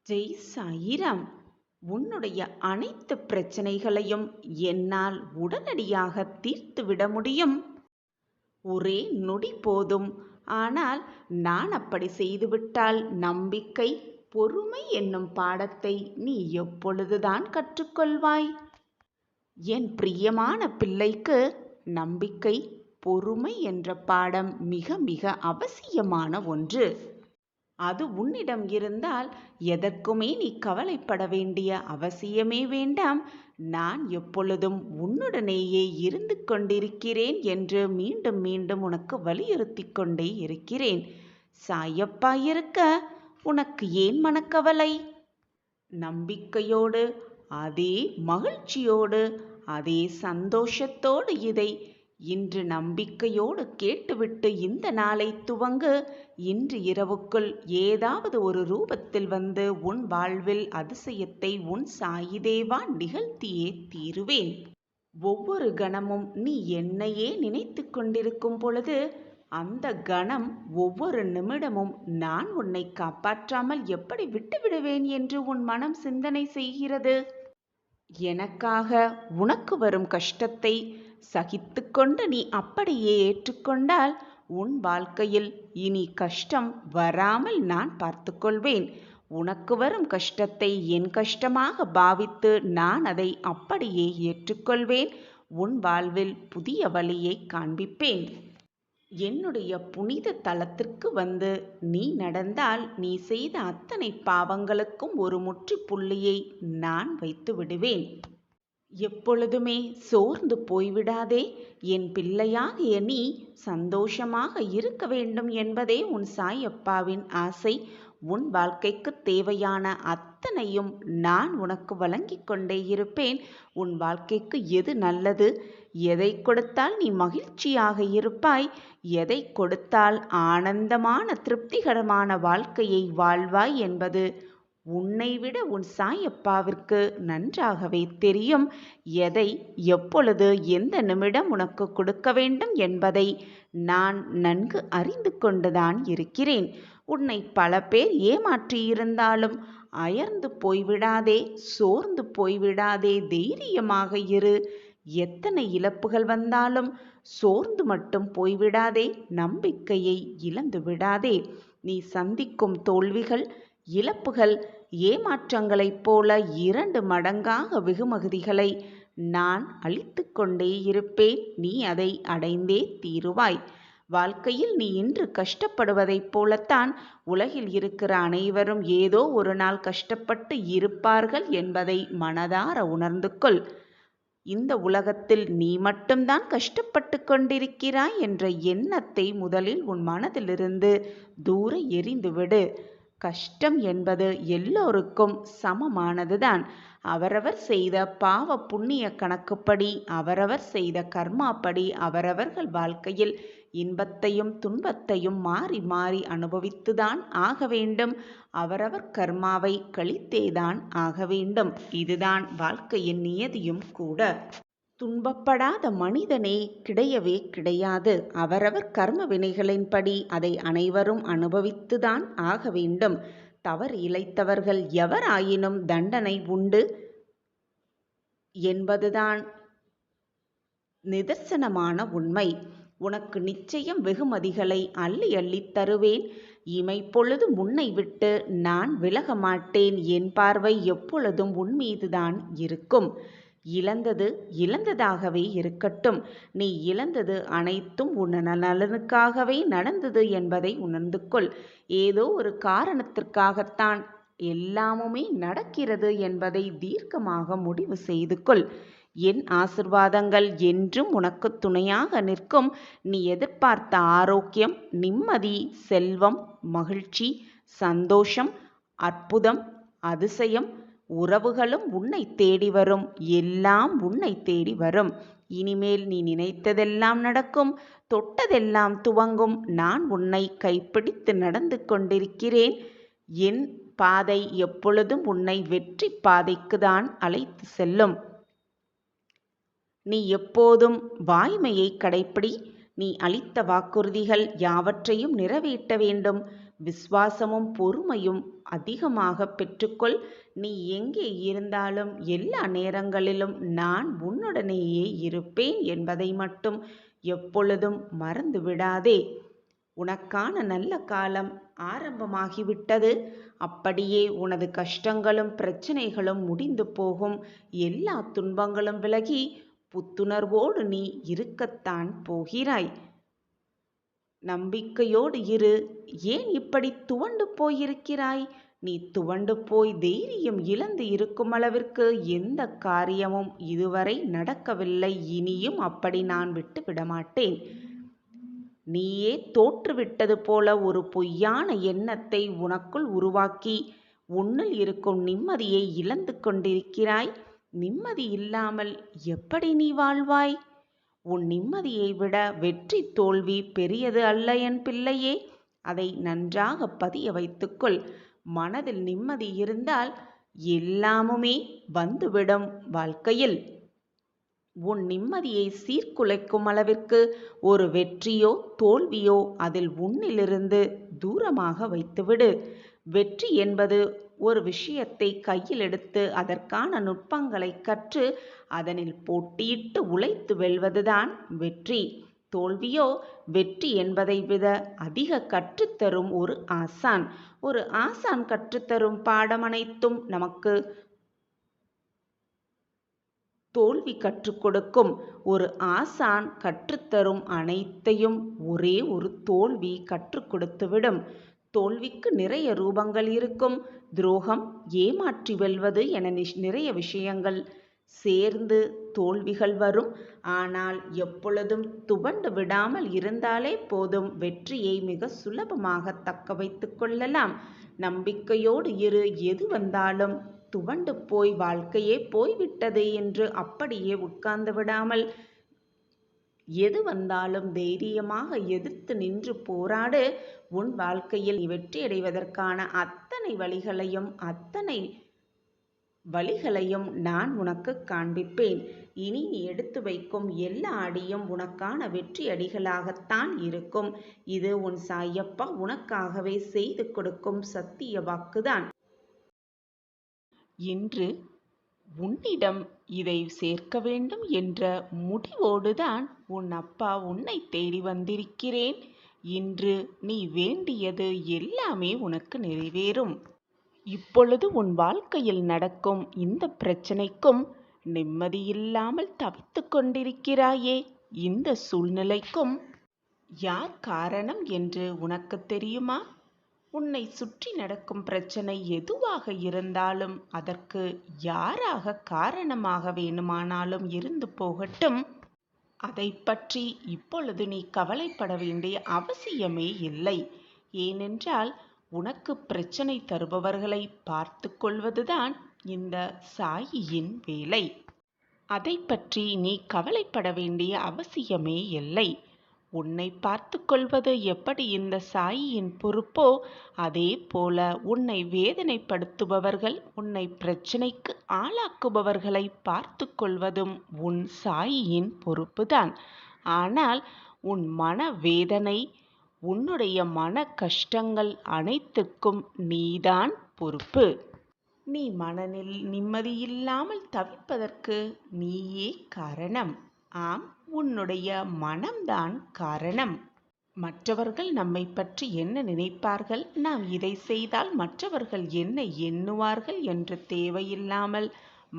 ஜெய் சாயிராம். உன்னுடைய அனைத்து பிரச்சனைகளையும் என்னால் உடனடியாக தீர்த்துவிட முடியும். ஒரே நொடி போதும். ஆனால் நான் அப்படி செய்துவிட்டால் நம்பிக்கை, பொறுமை என்னும் பாடத்தை நீ எப்பொழுதுதான் கற்றுக்கொள்வாய்? என் பிரியமான பிள்ளைக்கு நம்பிக்கை, பொறுமை என்ற பாடம் மிக மிக அவசியமான ஒன்று. அது உன்னிடம் இருந்தால் எதற்குமே நீ கவலைப்பட வேண்டிய அவசியமே வேண்டாம். நான் எப்பொழுதும் உன்னுடனேயே இருந்து கொண்டிருக்கிறேன் என்று மீண்டும் மீண்டும் உனக்கு வலியுறுத்தி கொண்டே இருக்கிறேன். சாயப்பா இருக்க உனக்கு ஏன் மனக்கவலை? நம்பிக்கையோடு, அதே மகிழ்ச்சியோடு, அதே சந்தோஷத்தோடு இதை இன்று நம்பிக்கையோடு கேட்டுவிட்டு இந்த நாளை துவங்கு. இன்று இரவுக்குள் ஏதாவது ஒரு ரூபத்தில் வந்து உன் வாழ்வில் அதிசயத்தை உன் சாயிதேவா நிகழ்த்தியே தீருவேன். ஒவ்வொரு கணமும் நீ என்னையே நினைத்து கொண்டிருக்கும் பொழுது அந்த கணம் ஒவ்வொரு நிமிடமும் நான் உன்னை காப்பாற்றாமல் எப்படி விட்டுவிடுவேன் என்று உன் மனம் சிந்தனை செய்கிறது. எனக்காக உனக்கு வரும் கஷ்டத்தை சகித்துக்கொண்டு நீ அப்படியே ஏற்றுக்கொண்டால் உன் வாழ்க்கையில் இனி கஷ்டம் வராமல் நான் பார்த்துக்கொள்வேன். உனக்கு வரும் கஷ்டத்தை என் கஷ்டமாக பாவித்து நான் அதை அப்படியே ஏற்றுக்கொள்வேன். உன் வாழ்வில் புதிய வழியை காண்பிப்பேன். என்னுடைய புனித தலத்திற்கு வந்து நீ நடந்தால் நீ செய்த அத்தனை பாவங்களுக்கும் ஒரு முற்றுப்புள்ளியை நான் வைத்து விடுவேன். எப்பொழுதுமே சோர்ந்து போய்விடாதே. என் பிள்ளையாகிய நீ சந்தோஷமாக இருக்க வேண்டும் என்பதே உன் சாயப்பாவின் ஆசை. உன் வாழ்க்கைக்கு தேவையான அத்தனையும் நான் உனக்கு வழங்கிக் கொண்டே இருப்பேன். உன் வாழ்க்கைக்கு எது நல்லது, எதை கொடுத்தால் நீ மகிழ்ச்சியாக இருப்பாய், எதை கொடுத்தால் ஆனந்தமான திருப்திகரமான வாழ்க்கையை வாழ்வாய் என்பது உன்னை விட உன் சாயப்பாவிற்கு நன்றாகவே தெரியும். எதை எப்பொழுது எந்த நிமிடம் உனக்கு கொடுக்க வேண்டும் என்பதை நான் நன்கு அறிந்து கொண்டுதான் இருக்கிறேன். உன்னை பல பேர் ஏமாற்றியிருந்தாலும் அயர்ந்து போய்விடாதே, சோர்ந்து போய்விடாதே, தைரியமாக இரு. எத்தனை இழப்புகள் வந்தாலும் சோர்ந்து மட்டும் போய்விடாதே, நம்பிக்கையை இழந்து விடாதே. நீ சந்திக்கும் தோல்விகள், இழப்புகள், ஏமாற்றங்களைப் போல 2 மடங்காக வெகுமதிகளை நான் அளித்து கொண்டே இருப்பேன். நீ அதை அடைந்தே தீருவாய். வாழ்க்கையில் நீ இன்று கஷ்டப்படுவதைப் போலத்தான் உலகில் இருக்கிற அனைவரும் ஏதோ ஒரு நாள் கஷ்டப்பட்டு இருப்பார்கள் என்பதை மனதார உணர்ந்து கொள். இந்த உலகத்தில் நீ மட்டும்தான் கஷ்டப்பட்டு கொண்டிருக்கிறாய் என்ற எண்ணத்தை முதலில் உன் மனதிலிருந்து தூர எறிந்துவிடு. கஷ்டம் என்பது எல்லோருக்கும் சமமானதுதான். அவரவர் செய்த பாவ புண்ணிய கணக்குப்படி, அவரவர் செய்த கர்மாப்படி அவரவர்கள் வாழ்க்கையில் இன்பத்தையும் துன்பத்தையும் மாறி மாறி அனுபவித்துதான் ஆக வேண்டும். அவரவர் கர்மாவை கழித்தேதான் ஆக வேண்டும். இதுதான் வாழ்க்கையின் நியதியும் கூட. துன்பப்படாத மனிதனே கிடையவே கிடையாது. அவரவர் கர்ம வினைகளின்படி அதை அனைவரும் அனுபவித்துதான் ஆக வேண்டும். தவறு இழைத்தவர்கள் எவராயினும் தண்டனை உண்டு என்பதுதான் நிதர்சனமான உண்மை. உனக்கு நிச்சயம் வெகுமதிகளை அள்ளி அள்ளி தருவேன். இமைப்பொழுது உன்னை விட்டு நான் விலக மாட்டேன். என் பார்வை எப்பொழுதும் உன் மீதுதான் இருக்கும். இழந்தது இழந்ததாகவே இருக்கட்டும். நீ இழந்தது அனைத்தும் உன் நலனுக்காகவே நடந்தது என்பதை உணர்ந்து கொள். ஏதோ ஒரு காரணத்திற்காகத்தான் எல்லாமுமே நடக்கிறது என்பதை தீர்க்கமாக முடிவு செய்து கொள். என் ஆசிர்வாதங்கள் என்றும் உனக்கு துணையாக நிற்கும். நீ எதிர்பார்த்த ஆரோக்கியம், நிம்மதி, செல்வம், மகிழ்ச்சி, சந்தோஷம், அற்புதம், அதிசயம், உறவுகளும் உன்னை தேடி வரும். எல்லாம் உன்னை தேடி வரும். இனிமேல் நீ நினைத்ததெல்லாம் நடக்கும், தொட்டதெல்லாம் துவங்கும். நான் உன்னை கைப்பிடித்து நடந்து கொண்டிருக்கிறேன். என் பாதை எப்பொழுதும் உன்னை வெற்றி பாதைக்கு தான் அழைத்து செல்லும். நீ எப்போதும் வாய்மையை கடைப்பிடி. நீ அளித்த வாக்குறுதிகள் யாவற்றையும் நிறைவேற்ற வேண்டும். விசுவாசமும் பொறுமையும் அதிகமாக பெற்றுக்கொள். நீ எங்கே இருந்தாலும் எல்லா நேரங்களிலும் நான் உன்னுடனேயே இருப்பேன் என்பதை மட்டும் எப்பொழுதும் மறந்து விடாதே. உனக்கான நல்ல காலம் ஆரம்பமாகிவிட்டது. அப்படியே உனது கஷ்டங்களும் பிரச்சனைகளும் முடிந்து போகும். எல்லா துன்பங்களும் விலகி புத்துணர்வோடு நீ இருக்கத்தான் போகிறாய். நம்பிக்கையோடு இரு. ஏன் இப்படி துவண்டு போயிருக்கிறாய்? நீ துவண்டு போய் தைரியம் இழந்து இருக்கும் அளவிற்கு எந்த காரியமும் இதுவரை நடக்கவில்லை. இனியும் அப்படி நான் விட்டு விடமாட்டேன். நீயே தோற்றுவிட்டது போல ஒரு பொய்யான எண்ணத்தை உனக்குள் உருவாக்கி உன்னில் இருக்கும் நிம்மதியை இழந்து கொண்டிருக்கிறாய். நிம்மதி இல்லாமல் எப்படி நீ வாழ்வாய்? உன் நிம்மதியை விட வெற்றி தோல்வி பெரியது அல்ல என் பிள்ளையே. அதை நன்றாக பதிய வைத்துக்கொள். மனதில் நிம்மதி இருந்தால் எல்லாமுமே வந்துவிடும் வாழ்க்கையில். உன் நிம்மதியை சீர்குலைக்கும் அளவிற்கு ஒரு வெற்றியோ தோல்வியோ அதில் உன்னிலிருந்து தூரமாக வைத்துவிடு. வெற்றி என்பது ஒரு விஷயத்தை கையில் எடுத்து அதற்கான நுட்பங்களை கற்று அதனில் போட்டியிட்டு உழைத்து வெல்வதுதான் வெற்றி. தோல்வியோ வெற்றி என்பதை விட அதிக கற்றுத்தரும் ஒரு ஆசான். ஒரு ஆசான் கற்றுத்தரும் பாடம் அனைத்தும் நமக்கு தோல்வி கற்றுக் கொடுக்கும். ஒரு ஆசான் கற்றுத்தரும் அனைத்தையும் ஒரே ஒரு தோல்வி கற்றுக் கொடுத்துவிடும். தோல்விக்கு நிறைய ரூபங்கள் இருக்கும். துரோகம், ஏமாற்றி வெல்வது என நிறைய விஷயங்கள் சேர்ந்து தோல்விகள் வரும். ஆனால் எப்பொழுதும் துவண்டு விடாமல் இருந்தாலே போதும். வெற்றியை மிக சுலபமாக தக்க வைத்து கொள்ளலாம். நம்பிக்கையோடு இரு. எது வந்தாலும் துவண்டு போய் வாழ்க்கையே போய்விட்டது என்று அப்படியே உட்கார்ந்து விடாமல் எது வந்தாலும் தைரியமாக எதிர்த்து நின்று போராடு. உன் வாழ்க்கையில் வெற்றியடைவதற்கான அத்தனை வழிகளையும் நான் உனக்கு காண்பிப்பேன். இனி நீ எடுத்து வைக்கும் எல்லா அடியும் உனக்கான வெற்றி அடிகளாகத்தான் இருக்கும். இது உன் சாயப்பா உனக்காகவே செய்து கொடுக்கும் சத்திய வாக்குதான். இன்று உன்னிடம் இதை சேர்க்க வேண்டும் என்ற முடிவோடுதான் உன் அப்பா உன்னை தேடி வந்திருக்கிறேன். இன்று நீ வேண்டியது எல்லாமே உனக்கு நிறைவேறும். இப்பொழுது உன் வாழ்க்கையில் நடக்கும் இந்த பிரச்சனைக்கும் நிம்மதியில்லாமல் தவித்து கொண்டிருக்கிறாயே, இந்த சூழ்நிலைக்கும் யார் காரணம் என்று உனக்கு தெரியுமா? உன்னை சுற்றி நடக்கும் பிரச்சனை எதுவாக இருந்தாலும் அதற்கு யாராக காரணமாக வேணுமானாலும் இருந்து போகட்டும். அதை பற்றி இப்பொழுது நீ கவலைப்பட வேண்டிய அவசியமே இல்லை. ஏனென்றால் உனக்கு பிரச்சனை தருபவர்களை பார்த்து கொள்வதுதான் இந்த சாயியின் வேலை. அதை பற்றி நீ கவலைப்பட வேண்டிய அவசியமே இல்லை. உன்னை பார்த்து கொள்வது எப்படி இந்த சாயியின் பொறுப்போ அதே போல உன்னை வேதனைப்படுத்துபவர்கள், உன்னை பிரச்சனைக்கு ஆளாக்குபவர்களை பார்த்து கொள்வதும் உன் சாயியின் பொறுப்புதான். ஆனால் உன் மன வேதனை, உன்னுடைய மன கஷ்டங்கள் அனைத்துக்கும் நீதான் பொறுப்பு. நீ மனதில் நிம்மதியில்லாமல் தவிப்பதற்கு நீயே காரணம். ஆம், உன்னுடைய மனம்தான் காரணம். மற்றவர்கள் நம்மை பற்றி என்ன நினைப்பார்கள், நாம் இதை செய்தால் மற்றவர்கள் என்ன எண்ணுவார்கள் என்று தேவையில்லாமல்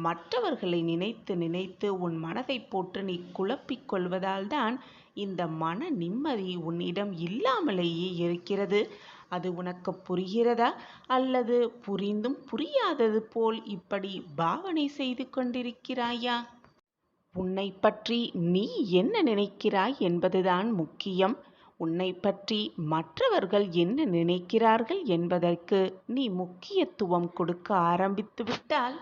மற்றவர்களை நினைத்து நினைத்து உன் மனதை போட்டு நீ குழப்பிக் கொள்வதால் தான் இந்த மன நிம்மதி உன்னிடம் இல்லாமலேயே இருக்கிறது. அது உனக்கு புரிகிறதா? அல்லது புரிந்தும் புரியாதது போல் இப்படி பாவனை செய்து கொண்டிருக்கிறாயா? உன்னை பற்றி நீ என்ன நினைக்கிறாய் என்பதுதான் முக்கியம். உன்னை பற்றி மற்றவர்கள் என்ன நினைக்கிறார்கள் என்பதற்கு நீ முக்கியத்துவம் கொடுக்க ஆரம்பித்து விட்டால்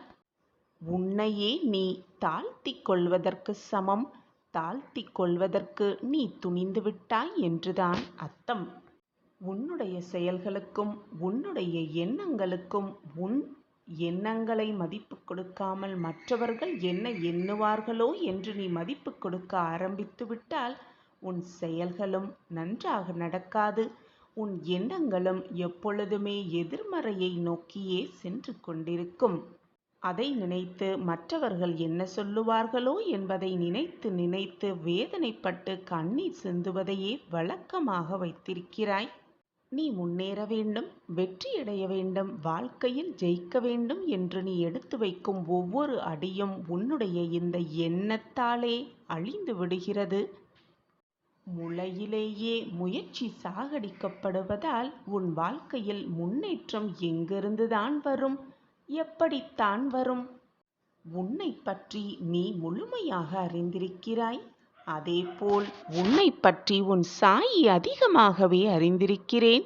உன்னையே நீ தாழ்த்திக் கொள்வதற்கு சமம். தாழ்த்திக் கொள்வதற்கு நீ துணிந்து விட்டாய் என்றுதான் அர்த்தம். உன்னுடைய செயல்களுக்கும் உன்னுடைய எண்ணங்களுக்கும் உன் எண்ணங்களை மதிப்பு கொடுக்காமல் மற்றவர்கள் என்ன எண்ணுவார்களோ என்று நீ மதிப்பு கொடுக்க ஆரம்பித்து விட்டால் உன் செயல்களும் நன்றாக நடக்காது. உன் எண்ணங்களும் எப்பொழுதுமே எதிர்மறையை நோக்கியே சென்று கொண்டிருக்கும். அதை நினைத்து மற்றவர்கள் என்ன சொல்லுவார்களோ என்பதை நினைத்து நினைத்து வேதனைப்பட்டு கண்ணீர் சிந்துவதையே வழக்கமாக வைத்திருக்கிறாய். நீ முன்னேற வேண்டும், வெற்றியடைய வேண்டும், வாழ்க்கையில் ஜெயிக்க வேண்டும் என்று நீ எடுத்து வைக்கும் ஒவ்வொரு அடியும் உன்னுடைய இந்த எண்ணத்தாலே அழிந்து விடுகிறது. முளையிலேயே முயற்சி சாகடிக்கப்படுவதால் உன் வாழ்க்கையில் முன்னேற்றம் எங்கிருந்துதான் வரும்? எப்படித்தான் வரும்? உன்னை பற்றி நீ முழுமையாக அறிந்திருக்கிறாய். அதேபோல் உன்னை பற்றி உன் சாயி அதிகமாகவே அறிந்திருக்கிறேன்.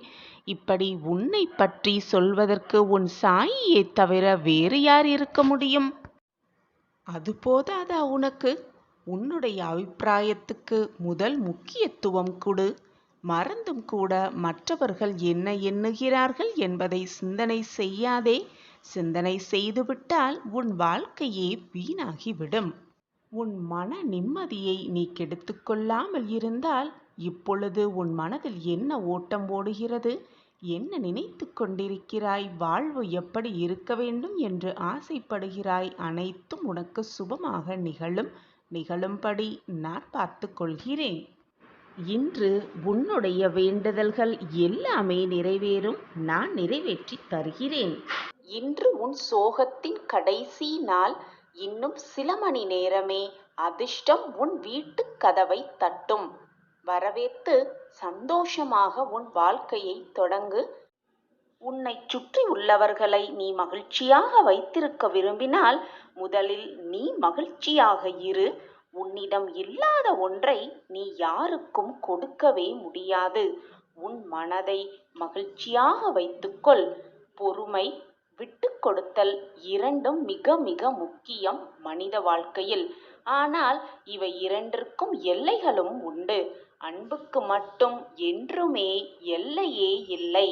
இப்படி உன்னை பற்றி சொல்வதற்கு உன் சாயியை தவிர வேறு யார் இருக்க முடியும்? அது போதாதா உனக்கு? உன்னுடைய அபிப்பிராயத்துக்கு முதல் முக்கியத்துவம் கொடு. மறந்தும் கூட மற்றவர்கள் என்ன எண்ணுகிறார்கள் என்பதை சிந்தனை செய்யாதே. சிந்தனை செய்துவிட்டால் உன் வாழ்க்கையே வீணாகிவிடும். உன் மன நிம்மதியை நீ கெடுத்து கொள்ளாமல் இருந்தால் இப்பொழுது உன் மனதில் என்ன ஓட்டம் ஓடுகிறது? என்ன நினைத்து கொண்டிருக்கிறாய்? வாழ்வு எப்படி இருக்க வேண்டும் என்று ஆசைப்படுகிறாய்? அனைத்தும் உனக்கு சுபமாக நிகழும்படி நான் பார்த்து கொள்கிறேன். இன்று உன்னுடைய வேண்டுதல்கள் எல்லாமே நிறைவேறும். நான் நிறைவேற்றி தருகிறேன். இன்று உன் சோகத்தின் கடைசி நாள். இன்னும் சில மணி நேரமே அதிர்ஷ்டம் உன் வீட்டு கதவை தட்டும். வரவேற்று சந்தோஷமாக உன் வாழ்க்கையை தொடங்கு. உன்னை சுற்றி உள்ளவர்களை நீ மகிழ்ச்சியாக வைத்திருக்க விரும்பினால் முதலில் நீ மகிழ்ச்சியாக இரு. உன்னிடம் இல்லாத ஒன்றை நீ யாருக்கும் கொடுக்கவே முடியாது. உன் மனதை மகிழ்ச்சியாக வைத்துக்கொள். பொறுமை, விட்டு கொடுத்தல் இரண்டும் மிக மிக முக்கியம் மனித வாழ்க்கையில். ஆனால் இவை இரண்டிற்கும் எல்லைகளும் உண்டு. அன்புக்கு மட்டும் என்றுமே எல்லையே இல்லை.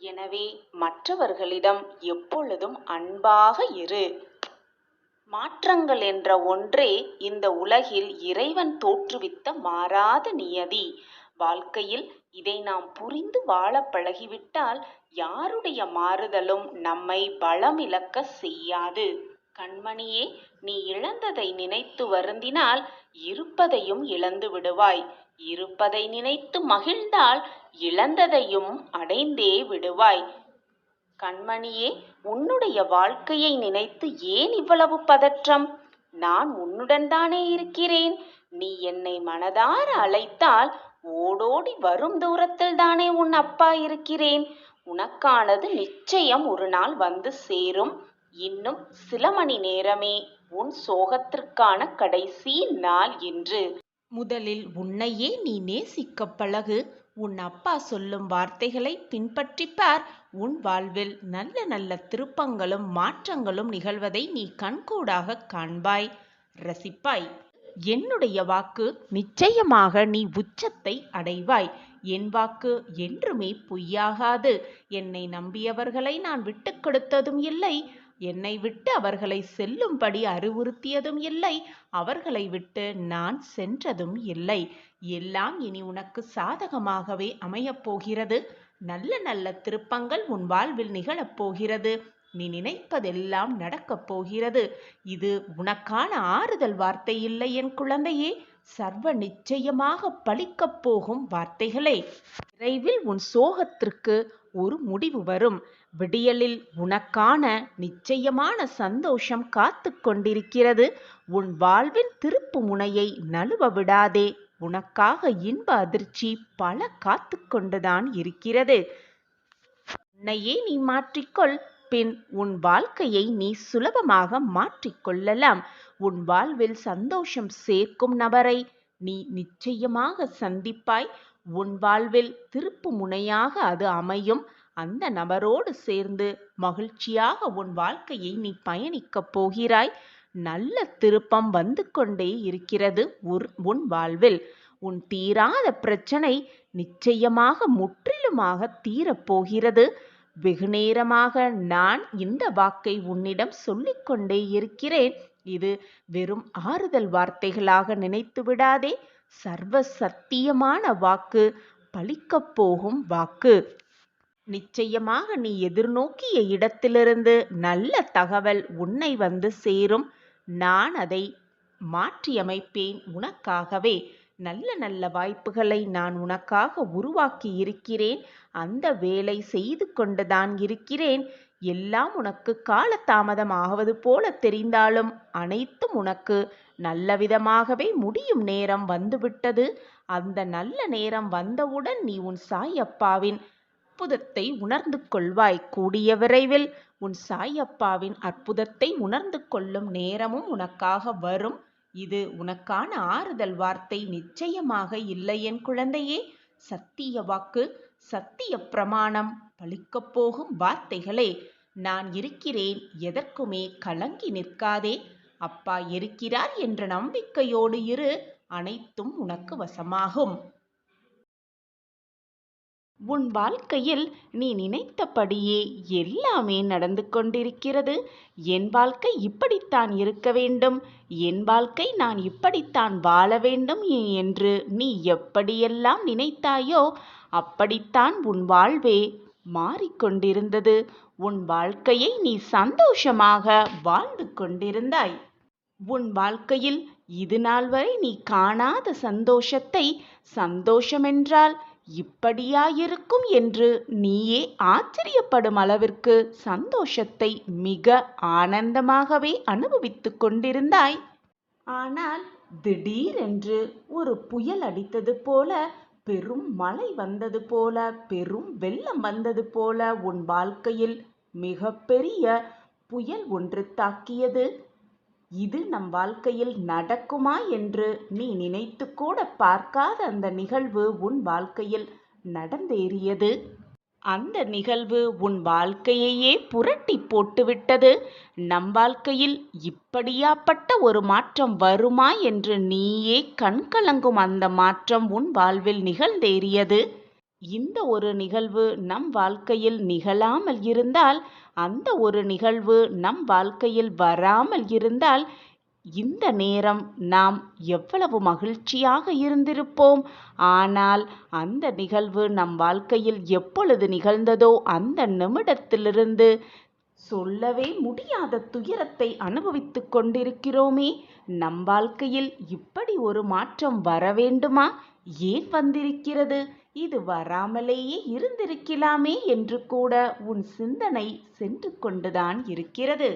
எனவே மற்றவர்களிடம் எப்பொழுதும் அன்பாக இரு. மாற்றங்கள் என்ற ஒன்றே இந்த உலகில் இறைவன் தோற்றுவித்த மாறாத நியதி. வாழ்க்கையில் இதை நாம் புரிந்து வாழ பழகிவிட்டால் யாருடைய மாறுதலும் நம்மை பலமிழக்க செய்யாது. கண்மணியே, நீ இழந்ததை நினைத்து வருந்தினால் இருப்பதையும் இழந்து விடுவாய். இருப்பதை நினைத்து மகிழ்ந்தால் இழந்ததையும் அடைந்தே விடுவாய். கண்மணியே, உன்னுடைய வாழ்க்கையை நினைத்து ஏன் இவ்வளவு பதற்றம்? நான் உன்னுடன் தானே இருக்கிறேன். நீ என்னை மனதார அழைத்தால் ஓடோடி வரும் தூரத்தில் தானே உன் அப்பா இருக்கிறேன். உனக்கானது நிச்சயம் ஒரு நாள் வந்து சேரும். இன்னும் சில மணி நேரமே உன் சோகத்திற்கான கடைசி நாள் என்று. முதலில் உன்னையே நீ நேசிக்க பழகு. உன் அப்பா சொல்லும் வார்த்தைகளை பின்பற்றிப்பார். உன் வாழ்வில் நல்ல நல்ல திருப்பங்களும் மாற்றங்களும் நிகழ்வதை நீ கண்கூடாக காண்பாய், ரசிப்பாய். என்னுடைய வாக்கு நிச்சயமாக நீ உச்சத்தை அடைவாய். என் வாக்கு என்றுமே பொய்யாகாது. என்னை நம்பியவர்களை நான் விட்டு கொடுத்ததும் இல்லை. என்னை விட்டு அவர்களை செல்லும்படி அறிவுறுத்தியதும் இல்லை. அவர்களை விட்டு நான் சென்றதும் இல்லை. எல்லாம் இனி உனக்கு சாதகமாகவே அமையப் போகிறது. நல்ல நல்ல திருப்பங்கள் உன் வாழ்வில் நிகழப்போகிறது. நீ நினைப்பதெல்லாம் நடக்கப் போகிறது. இது உனக்கான ஆறுதல் வார்த்தை இல்லை என் குழந்தையே, சர்வ நிச்சயமாக பலிக்கப் போகும் வார்த்தைகளே. விரைவில் உன் சோகத்திற்கு ஒரு முடிவு வரும். விடியலில் உனக்கான நிச்சயமான சந்தோஷம் காத்து கொண்டிருக்கிறது. உன் வாழ்வின் திருப்பு முனையை நழுவ விடாதே. உனக்காக இன்ப அதிர்ச்சி பல காத்து கொண்டுதான் இருக்கிறது. உன்னையே நீ மாற்றிக்கொள். பின் உன் வாழ்க்கையை நீ சுலபமாக மாற்றிக்கொள்ளலாம். உன் வாழ்வில் சந்தோஷம் சேர்க்கும் நபரை நீ நிச்சயமாக சந்திப்பாய். உன் வாழ்வில் திருப்பு முனையாக அது அமையும். அந்த நபரோடு சேர்ந்து மகிழ்ச்சியாக உன் வாழ்க்கையை நீ பயணிக்கப் போகிறாய். நல்ல திருப்பம் வந்து கொண்டே இருக்கிறது உன் வாழ்வில். உன் தீராத பிரச்சனை நிச்சயமாக முற்றிலுமாக தீரப்போகிறது. வெகு நேரமாக நான் இந்த வாக்கை உன்னிடம் சொல்லிக்கொண்டே இருக்கிறேன். இது வெறும் ஆறுதல் வார்த்தைகளாக நினைத்து விடாதே. சர்வ சத்தியமான வாக்கு. பலிக்கப் போகும் வாக்கு. நிச்சயமாக நீ எதிர்நோக்கிய இடத்திலிருந்து நல்ல தகவல் உன்னை வந்து சேரும். நான் அதை மாற்றியமைப்பேன் உனக்காகவே. நல்ல நல்ல வாய்ப்புகளை நான் உனக்காக உருவாக்கி இருக்கிறேன். அந்த வேலை செய்து கொண்டுதான் இருக்கிறேன். எல்லாம் உனக்கு காலதாமதம் ஆவது போல தெரிந்தாலும் அனைத்தும் உனக்கு நல்ல விதமாகவே முடியும் நேரம் வந்துவிட்டது. அந்த நல்ல நேரம் வந்தவுடன் நீ உன் சாயப்பாவின் அற்புதத்தை உணர்ந்து கொள்வாய். கூடிய விரைவில் உன் சாயப்பாவின் அற்புதத்தை உணர்ந்து கொள்ளும் நேரமும் உனக்காக வரும். இது உனக்கான ஆறுதல் வார்த்தை நிச்சயமாக இல்லை என் குழந்தையே. சத்திய வாக்கு, சத்திய பிரமாணம், பலிக்கப் போகும் வார்த்தைகளே. நான் இருக்கிறேன், எதற்குமே கலங்கி நிற்காதே. அப்பா இருக்கிறார் என்ற நம்பிக்கையோடு இரு. அனைத்தும் உனக்கு வசமாகும். உன் வாழ்க்கையில் நீ நினைத்தபடியே எல்லாமே நடந்து கொண்டிருக்கிறது. என் வாழ்க்கை இப்படித்தான் இருக்க வேண்டும், என் வாழ்க்கை நான் இப்படித்தான் வாழ வேண்டும் என்று நீ எப்படியெல்லாம் நினைத்தாயோ அப்படித்தான் உன் வாழ்வே மாறிக்கொண்டிருந்தது. உன் வாழ்க்கையை நீ சந்தோஷமாக வாழ்ந்து கொண்டிருந்தாய். உன் வாழ்க்கையில் இது நாள் வரை நீ காணாத சந்தோஷத்தை, சந்தோஷமென்றால் இப்படியாயிருக்கும் என்று நீயே ஆச்சரியப்படும் அளவிற்கு சந்தோஷத்தை மிக ஆனந்தமாகவே அனுபவித்துக் கொண்டிருந்தாய். ஆனால் திடீரென்று ஒரு புயல் அடித்தது போல, பெரும் மழை வந்தது போல, பெரும் வெள்ளம் வந்தது போல உன் வாழ்க்கையில் மிகப்பெரிய புயல் ஒன்று தாக்கியது. இது நம் வாழ்க்கையில் நடக்குமா என்று நீ நினைத்து கூட பார்க்காத அந்த நிகழ்வு உன் வாழ்க்கையில் நடந்தேறியது. அந்த நிகழ்வு உன் வாழ்க்கையையே புரட்டி போட்டுவிட்டது. நம் வாழ்க்கையில் இப்படியாப்பட்ட ஒரு மாற்றம் வருமா என்று நீயே கண்கலங்கும் அந்த மாற்றம் உன் வாழ்வில் நிகழ்ந்தேறியது. இந்த ஒரு நிகழ்வு நம் வாழ்க்கையில் நிகழாமல் இருந்தால், அந்த ஒரு நிகழ்வு நம் வாழ்க்கையில் வராமல் இருந்தால், இந்த நேரம் நாம் எவ்வளவு மகிழ்ச்சியாக இருந்திருப்போம். ஆனால் அந்த நிகழ்வு நம் வாழ்க்கையில் எப்பொழுது நிகழ்ந்ததோ அந்த நிமிடத்திலிருந்து சொல்லவே முடியாத துயரத்தை அனுபவித்துக் கொண்டிருக்கிறோமே. நம் வாழ்க்கையில் இப்படி ஒரு மாற்றம் வர வேண்டுமா? ஏன் வந்திருக்கிறது? இது வராமலேயே இருந்திருக்கலாமே என்று கூட உன் சிந்தனை சென்று கொண்டுதான் இருக்கிறது.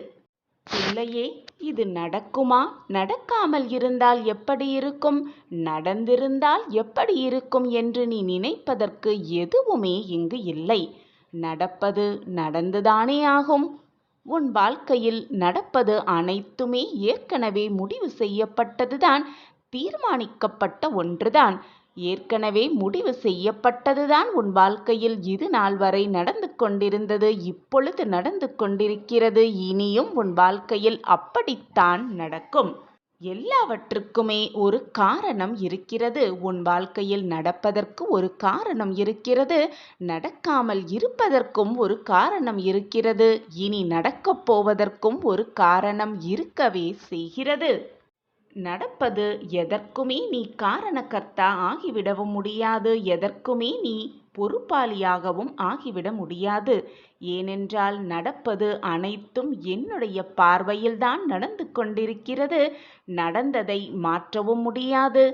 பிள்ளையே, இது நடக்குமா? நடக்காமல் இருந்தால் எப்படி இருக்கும்? நடந்திருந்தால் எப்படி இருக்கும் என்று நீ நினைப்பதற்கு எதுவுமே இங்கு இல்லை. நடப்பது நடந்துதானே ஆகும். உன் வாழ்க்கையில் நடப்பது அனைத்துமே ஏற்கனவே முடிவு செய்யப்பட்டதுதான், தீர்மானிக்கப்பட்ட ஒன்றுதான். ஏற்கனவே முடிவு செய்யப்பட்டதுதான் உன் வாழ்க்கையில் இது நாள் வரை நடந்து கொண்டிருந்தது, இப்பொழுது நடந்து கொண்டிருக்கிறது, இனியும் உன் வாழ்க்கையில் அப்படித்தான் நடக்கும். எல்லாவற்றுக்குமே ஒரு காரணம் இருக்கிறது. உன் வாழ்க்கையில் நடப்பதற்கு ஒரு காரணம் இருக்கிறது, நடக்காமல் இருப்பதற்கும் ஒரு காரணம் இருக்கிறது, இனி நடக்கப் போவதற்கும் ஒரு காரணம் இருக்கவே செய்கிறது. நடப்பது எதற்குமே நீ காரணகர்த்தா ஆகிவிடவும் முடியாது, எதற்குமே நீ பொறுப்பாளியாகவும் ஆகிவிட முடியாது. ஏனென்றால் நடப்பது அனைத்தும் என்னுடைய பார்வையில்தான் நடந்து கொண்டிருக்கிறது. நடந்ததை மாற்றவும் முடியாது,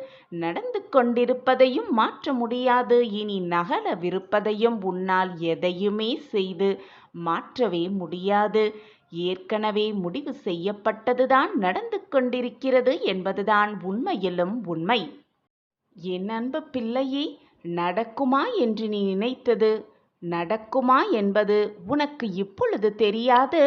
நடந்து கொண்டிருப்பதையும் மாற்ற முடியாது, இனி நகரவிருப்பதையும் உன்னால் எதையுமே செய்து மாற்றவே முடியாது. ஏற்கனவே முடிவு செய்யப்பட்டதுதான் நடந்து கொண்டிருக்கிறது என்பதுதான் உண்மையிலும் உண்மை. என் அன்பு பிள்ளையே, நடக்குமா என்று நீ நினைத்தது நடக்குமா என்பது உனக்கு இப்பொழுது தெரியாது.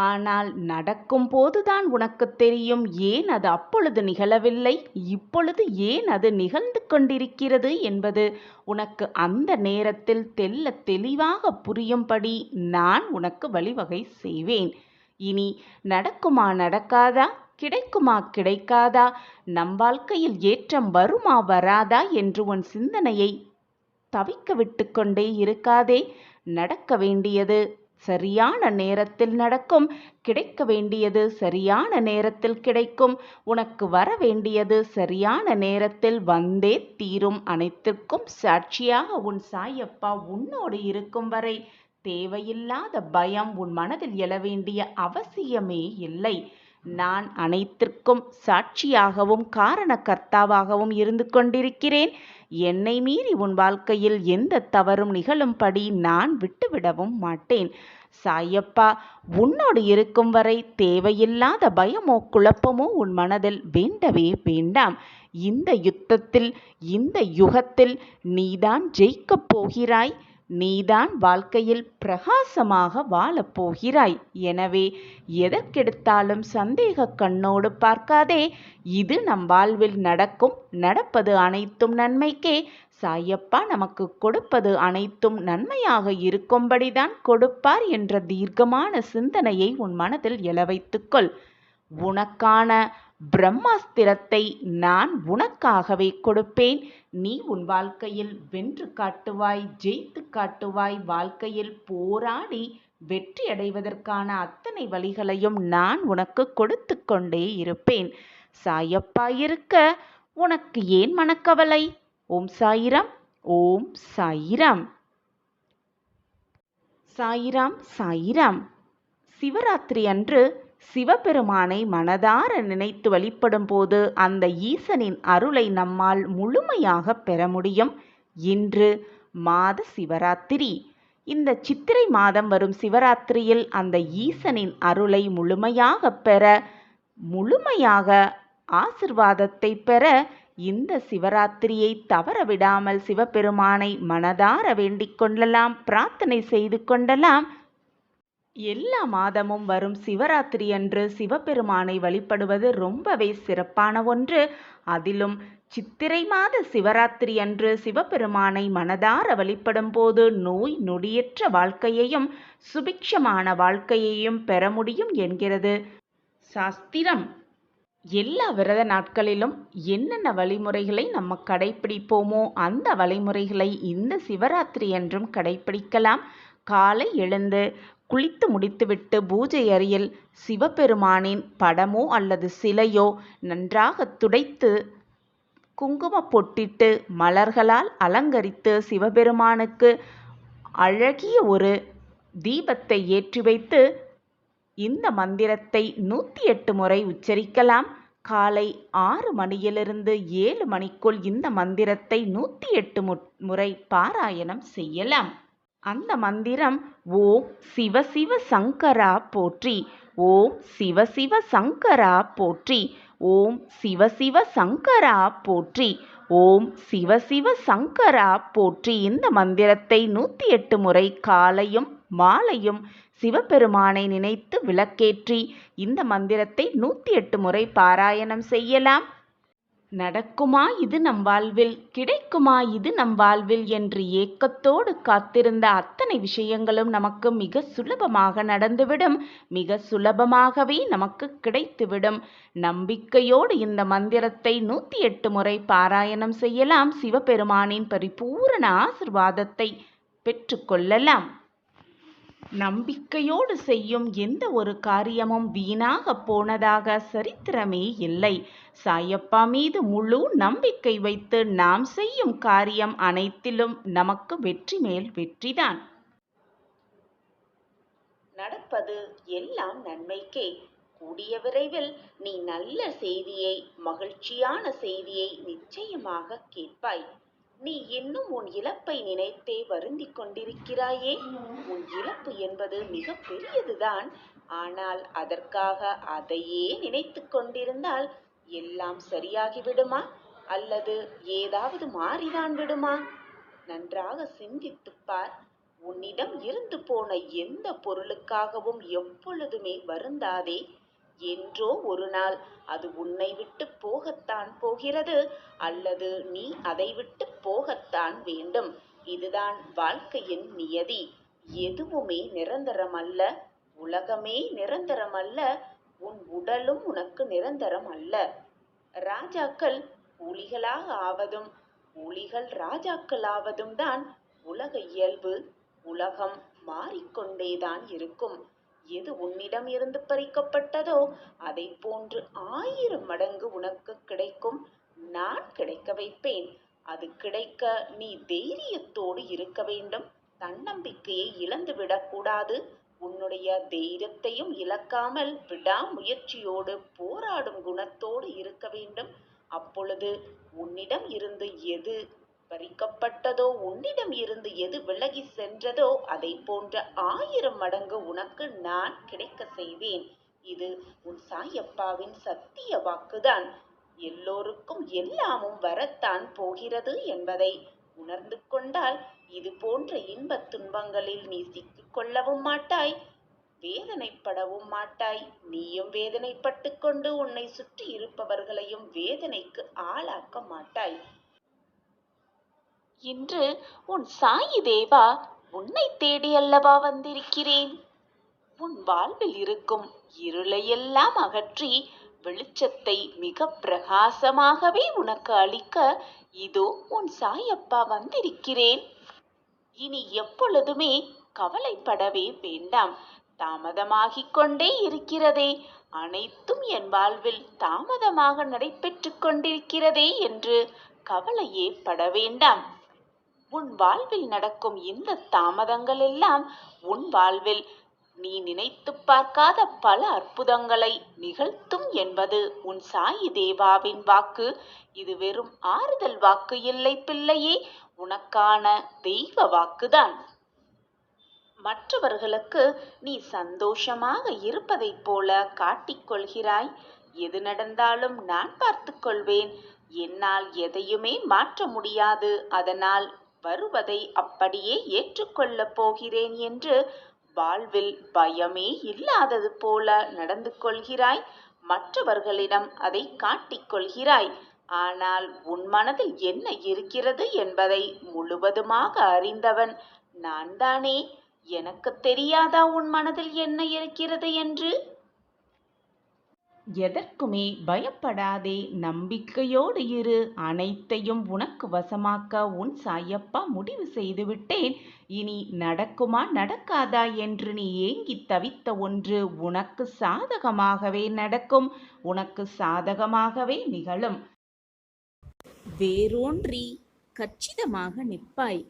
ஆனால் நடக்கும் போதுதான் உனக்கு தெரியும். ஏன் அது அப்பொழுது நிகழவில்லை, இப்பொழுது ஏன் அது நிகழ்ந்து கொண்டிருக்கிறது என்பது உனக்கு அந்த நேரத்தில் தெள்ளத் தெளிவாக புரியும்படி நான் உனக்கு வழிவகை செய்வேன். இனி நடக்குமா நடக்காதா, கிடைக்குமா கிடைக்காதா, நம் வாழ்க்கையில் ஏற்றம் வருமா வராதா என்று உன் சிந்தனையை தவிக்க விட்டு கொண்டே இருக்காதே. நடக்க வேண்டியது சரியான நேரத்தில் நடக்கும். கிடைக்க வேண்டியது சரியான நேரத்தில் கிடைக்கும். உனக்கு வர வேண்டியது சரியான நேரத்தில் வந்தே தீரும். அனைத்திற்கும் சாட்சியாக உன் சாயப்பா உன்னோடு இருக்கும் வரை தேவையில்லாத பயம் உன் மனதில் எழ வேண்டிய அவசியமே இல்லை. நான் அனைத்திற்கும் சாட்சியாகவும் காரணகர்த்தாவாகவும் இருந்து கொண்டிருக்கிறேன். என்னை மீறி உன் வாழ்க்கையில் எந்த தவறும் நிகழும்படி நான் விட்டுவிடவும் மாட்டேன். சாயப்பா உன்னோடு இருக்கும் வரை தேவையில்லாத பயமோ குழப்பமோ உன் மனதில் வேண்டவே வேண்டாம். இந்த யுத்தத்தில், இந்த யுகத்தில் நீதான் ஜெயிக்கப் போகிறாய். நீதான் வாழ்க்கையில் பிரகாசமாக வாழப் போகிறாய். எனவே எதற்கெடுத்தாலும் சந்தேக கண்ணோடு பார்க்காதே. இது நம் வாழ்வில் நடக்கும். நடப்பது அனைத்தும் நன்மைக்கே. சாயப்பா நமக்கு கொடுப்பது அனைத்தும் நன்மையாக இருக்கும்படிதான் கொடுப்பார் என்ற தீர்க்கமான சிந்தனையை உன் மனதில் எழ வைத்துக்கொள். உனக்கான பிரம்மாஸ்திரத்தை நான் உனக்காகவே கொடுப்பேன். நீ உன் வாழ்க்கையில் வென்று காட்டுவாய், ஜெயித்து காட்டுவாய். வாழ்க்கையில் போராடி வெற்றி அடைவதற்கான அத்தனை வழிகளையும் நான் உனக்கு கொடுத்து கொண்டே இருப்பேன். சாயப்பா இருக்க உனக்கு ஏன் மனக்கவலை? ஓம் சாயிராம். ஓம் சாயிராம். சாயிராம் சாயிராம். சிவராத்திரி அன்று சிவபெருமானை மனதார நினைத்து வழிபடும் போது அந்த ஈசனின் அருளை நம்மால் முழுமையாக பெற முடியும். இன்று மாத சிவராத்திரி. இந்த சித்திரை மாதம் வரும் சிவராத்திரியில் அந்த ஈசனின் அருளை முழுமையாக பெற, முழுமையாக ஆசிர்வாதத்தை பெற இந்த சிவராத்திரியை தவறவிடாமல் சிவபெருமானை மனதார வேண்டிக் கொள்ளலாம், பிரார்த்தனை செய்து கொள்ளலாம். எல்லா மாதமும் வரும் சிவராத்திரி அன்று சிவபெருமானை வழிபடுவது ரொம்பவே சிறப்பான ஒன்று. அதிலும் சித்திரை மாத சிவராத்திரி அன்று சிவபெருமானை மனதார வழிபடும் போது நோய் நொடியற்ற வாழ்க்கையையும் சுபிக்ஷமான வாழ்க்கையையும் பெற முடியும் என்கிறது சாஸ்திரம். எல்லா விரத நாட்களிலும் என்னென்ன வழிமுறைகளை நம்ம கடைப்பிடிப்போமோ அந்த வழிமுறைகளை இந்த சிவராத்திரி அன்றும் கடைப்பிடிக்கலாம். காலை எழுந்து குளித்து முடித்துவிட்டு பூஜை அறையில் சிவபெருமானின் படமோ அல்லது சிலையோ நன்றாக துடைத்து குங்கும பொட்டிட்டு மலர்களால் அலங்கரித்து சிவபெருமானுக்கு அழகிய ஒரு தீபத்தை ஏற்றி வைத்து இந்த மந்திரத்தை 108 முறை உச்சரிக்கலாம். காலை 6 மணியிலிருந்து 7 மணிக்குள் இந்த மந்திரத்தை 108 முறை பாராயணம் செய்யலாம். அந்த மந்திரம் ஓம் சிவ சிவ சங்கரா போற்றி, ஓம் சிவ சிவ சங்கரா போற்றி, ஓம் சிவ சிவ சங்கரா போற்றி, ஓம் சிவ சிவ சங்கரா போற்றி. இந்த மந்திரத்தை 108 முறை காலையும் மாலையும் சிவபெருமானை நினைத்து விளக்கேற்றி இந்த மந்திரத்தை 108 முறை பாராயணம் செய்யலாம். நடக்குமா இது நம் வாழ்வில், கிடைக்குமா இது நம் வாழ்வில் என்று ஏக்கத்தோடு காத்திருந்த அத்தனை விஷயங்களும் நமக்கு மிக சுலபமாக நடந்துவிடும். மிக சுலபமாகவே நமக்கு கிடைத்துவிடும். நம்பிக்கையோடு இந்த மந்திரத்தை 108 முறை பாராயணம் செய்யலாம். சிவபெருமானின் பரிபூரண ஆசிர்வாதத்தை பெற்றுக்கொள்ளலாம். நம்பிக்கையோடு செய்யும் எந்த ஒரு காரியமும் வீணாக போனதாக சரித்திரமே இல்லை. சாயப்பா மீது முழு நம்பிக்கை வைத்து நாம் செய்யும் காரியம் அனைத்திலும் நமக்கு வெற்றி மேல் வெற்றிதான். நடப்பது எல்லாம் நன்மைக்கே. கூடிய விரைவில் நீ நல்ல செய்தியை, மகிழ்ச்சியான செய்தியை நிச்சயமாக கேட்பாய். நீ இன்னும் உன் இழப்பை நினைத்தே வருந்திக் கொண்டிருக்கிறாயே. உன் இழப்பு என்பது மிக பெரியதுதான். ஆனால் அதற்காக அதையே நினைத்து கொண்டிருந்தால் எல்லாம் சரியாகிவிடுமா? அல்லது ஏதாவது மாறிதான் விடுமா? நன்றாக சிந்தித்துப் பார். உன்னிடம் இருந்து போன எந்த பொருளுக்காகவும் எப்பொழுதுமே வருந்தாதே. என்றோ ஒரு நாள் அது உன்னை விட்டு போகத்தான் போகிறது, அல்லது நீ அதை விட்டு போகத்தான் வேண்டும். இதுதான் வாழ்க்கையின் நியதி. எதுவுமே நிரந்தரமல்ல. உலகமே நிரந்தரமல்ல. உன் உடலும் உனக்கு நிரந்தரம் அல்ல. ராஜாக்கள் கூலிகளாக ஆவதும் கூலிகள் ராஜாக்கள் ஆவதும் தான் உலக இயல்பு. உலகம் மாறிக்கொண்டேதான் இருக்கும். எது உன்னிடம் இருந்து பறிக்கப்பட்டதோ அதை போன்று 1000 மடங்கு உனக்கு கிடைக்கும். நான் கிடைக்க வைப்பேன். அது கிடைக்க நீ தைரியத்தோடு இருக்க வேண்டும். தன்னம்பிக்கையை இழந்து விடக்கூடாது. உன்னுடைய தைரியத்தையும் இழக்காமல் விடாமுயற்சியோடு போராடும் குணத்தோடு இருக்க வேண்டும். அப்பொழுது உன்னிடம் இருந்து எது பறிக்கப்பட்டதோ, உன்னிடம் இருந்து எது விலகி சென்றதோ அதை போன்ற 1000 மடங்கு உனக்கு நான் கிடைக்க செய்வேன். இது உன் சாயப்பாவின் சத்திய வாக்குதான். எல்லோருக்கும் எல்லாமும் வரத்தான் போகிறது என்பதை உணர்ந்து கொண்டால் இது போன்ற இன்பத் துன்பங்களில் நீ சிக்கிக் கொள்ளவும் மாட்டாய், வேதனைப்படவும் மாட்டாய். நீயும் வேதனைப்பட்டு கொண்டு உன்னை சுற்றி இருப்பவர்களையும் வேதனைக்கு ஆளாக்க மாட்டாய். இன்று உன் சாயி தேவா உன்னை தேடி அல்லவா வந்திருக்கிறேன். உன் வாழ்வில் இருக்கும் இருளையெல்லாம் அகற்றி வெளிச்சத்தை மிக பிரகாசமாகவே உனக்கு அளிக்க இதோ உன் சாயப்பா வந்திருக்கிறேன். இனி எப்பொழுதுமே கவலைப்படவே வேண்டாம். தாமதமாகிக் கொண்டே இருக்கிறதே, அனைத்தும் என் வாழ்வில் தாமதமாக நடைபெற்று கொண்டிருக்கிறதே என்று கவலையே பட வேண்டாம். உன் வாழ்வில் நடக்கும் இந்த தாமதங்கள் எல்லாம் உன் வாழ்வில் நீ நினைத்து பார்க்காத பல அற்புதங்களை நிகழ்த்தும் என்பது உன் சாயி தேவாவின் வாக்கு. இது வெறும் ஆறுதல் வாக்கு இல்லை பிள்ளையே, உனக்கான தெய்வ வாக்குதான். மற்றவர்களுக்கு நீ சந்தோஷமாக இருப்பதைப் போல காட்டிக்கொள்கிறாய். எது நடந்தாலும் நான் பார்த்து கொள்வேன். என்னால் எதையுமே மாற்ற முடியாது, அதனால் வருவதை அப்படியே ஏற்றுக்கொள்ளப் போகிறேன் என்று வாழ்வில் பயமே இல்லாதது போல நடந்து கொள்கிறாய். மற்றவர்களிடம் அதை காட்டிக்கொள்கிறாய். ஆனால் உன் மனதில் என்ன இருக்கிறது என்பதை முழுவதுமாக அறிந்தவன் நான் தானே. எனக்கு தெரியாதா உன் மனதில் என்ன இருக்கிறது என்று? எதற்குமே பயப்படாதே, நம்பிக்கையோடு இரு. அனைத்தையும் உனக்கு வசமாக்க உன் சாயப்பா முடிவு செய்துவிட்டேன். இனி நடக்குமா நடக்காதா என்று நீ ஏங்கி தவித்த ஒன்று உனக்கு சாதகமாகவே நடக்கும், உனக்கு சாதகமாகவே நிகழும். வேரூன்றி கச்சிதமாக நிற்பாய்.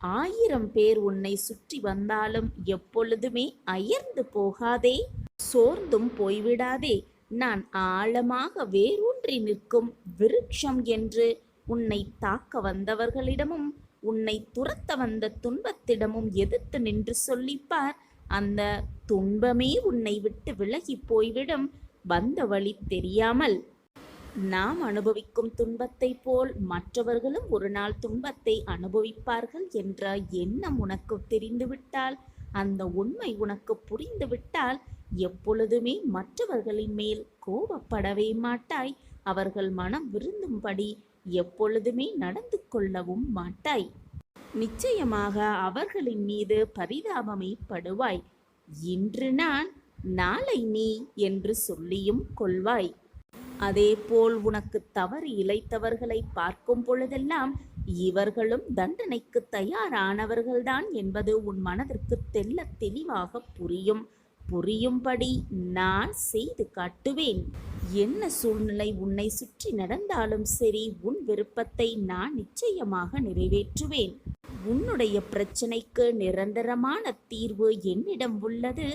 1000 பேர் உன்னை சுற்றி வந்தாலும் எப்பொழுதுமே அயர்ந்து போகாதே, சோர்ந்தும் போய்விடாதே. நான் ஆழமாக வேரூன்றி நிற்கும் விருட்சம் என்று உன்னை தாக்க வந்தவர்களிடமும் உன்னை துரத்த வந்த துன்பத்திடமும் எதிர்த்து நின்று சொல்லிப்பார். அந்த துன்பமே உன்னை விட்டு விலகி போய்விடும். வந்த வழி தெரியாமல் நாம் அனுபவிக்கும் துன்பத்தை போல் மற்றவர்களும் ஒரு நாள் துன்பத்தை அனுபவிப்பார்கள் என்ற எண்ணம் உனக்கு தெரிந்துவிட்டால், அந்த உண்மை உனக்கு புரிந்துவிட்டால் எப்பொழுதுமே மற்றவர்களின் மேல் கோபப்படவே மாட்டாய். அவர்கள் மனம் விரும்பும்படி எப்பொழுதுமே நடந்து கொள்ளவும் மாட்டாய். நிச்சயமாக அவர்களின் மீது பரிதாபமே படுவாய். இன்று நான், நாளை நீ என்று சொல்லியும் கொள்வாய். அதேபோல் உனக்கு தவறு இழைத்தவர்களை பார்க்கும் பொழுதெல்லாம் இவர்களும் தண்டனைக்கு தயாரானவர்கள்தான் என்பது உன் மனதிற்கு தெல்ல தெளிவாக புரியும்படி நான் செய்து காட்டுவேன். என்ன சூழ்நிலை உன்னை சுற்றி நடந்தாலும் சரி, உன் விருப்பத்தை நான் நிச்சயமாக நிறைவேற்றுவேன். உன்னுடைய பிரச்சனைக்கு நிரந்தரமான தீர்வு என்னிடம் உள்ளது.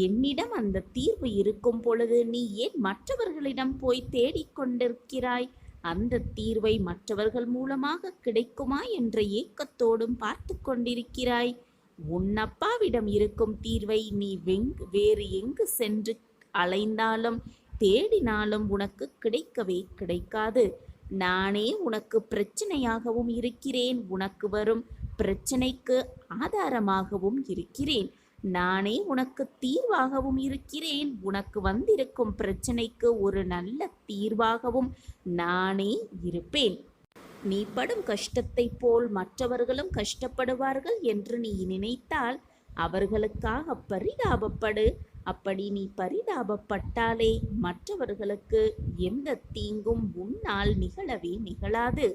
என்னிடம் அந்த தீர்வு இருக்கும் பொழுது நீ ஏன் மற்றவர்களிடம் போய் தேடிக்கொண்டிருக்கிறாய்? அந்த தீர்வை மற்றவர்கள் மூலமாக கிடைக்குமா என்ற ஏக்கத்தோடும் பார்த்து கொண்டிருக்கிறாய். உன் அப்பாவிடம் இருக்கும் தீர்வை நீ வேறு எங்கு சென்று அலைந்தாலும் தேடினாலும் உனக்கு கிடைக்கவே கிடைக்காது. நானே உனக்கு பிரச்சனையாகவும் இருக்கிறேன், உனக்கு வரும் பிரச்சனைக்கு ஆதாரமாகவும் இருக்கிறேன். நானே உனக்கு தீர்வாகவும் இருக்கிறேன், உனக்கு வந்திருக்கும் பிரச்சனைக்கு ஒரு நல்ல தீர்வாகவும் நானே இருப்பேன். நீ படும் கஷ்டத்தை போல் மற்றவர்களும் கஷ்டப்படுவார்கள் என்று நீ நினைத்தால் அவர்களுக்காக பரிதாபப்படு. அப்படி நீ பரிதாபப்பட்டாலே மற்றவர்களுக்கு எந்த தீங்கும் உன்னால் நிகழவே நிகழாது.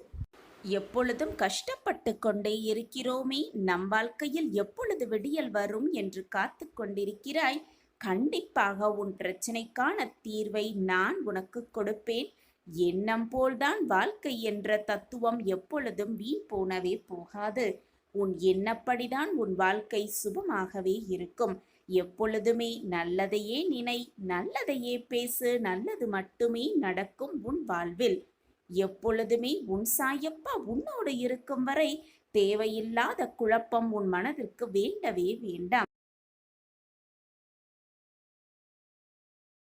எப்பொழுதும் கஷ்டப்பட்டு கொண்டே இருக்கிறோமே, நம் வாழ்க்கையில் எப்பொழுது விடியல் வரும் என்று காத்து கொண்டிருக்கிறாய். கண்டிப்பாக உன் பிரச்சனைக்கான தீர்வை நான் உனக்கு கொடுப்பேன். எண்ணம் போல்தான் வாழ்க்கை என்ற தத்துவம் எப்பொழுதும் வீண் போனவே போகாது. உன் எண்ணப்படிதான் உன் வாழ்க்கை சுபமாகவே இருக்கும். எப்பொழுதுமே நல்லதையே நினை, நல்லதையே பேசு, நல்லது மட்டுமே நடக்கும் உன் வாழ்வில். எப்பொழுதுமே உன் சாயப்பா உன்னோடு இருக்கும் வரை தேவையில்லாத குழப்பம் உன் மனதிற்கு வேண்டவே வேண்டாம்.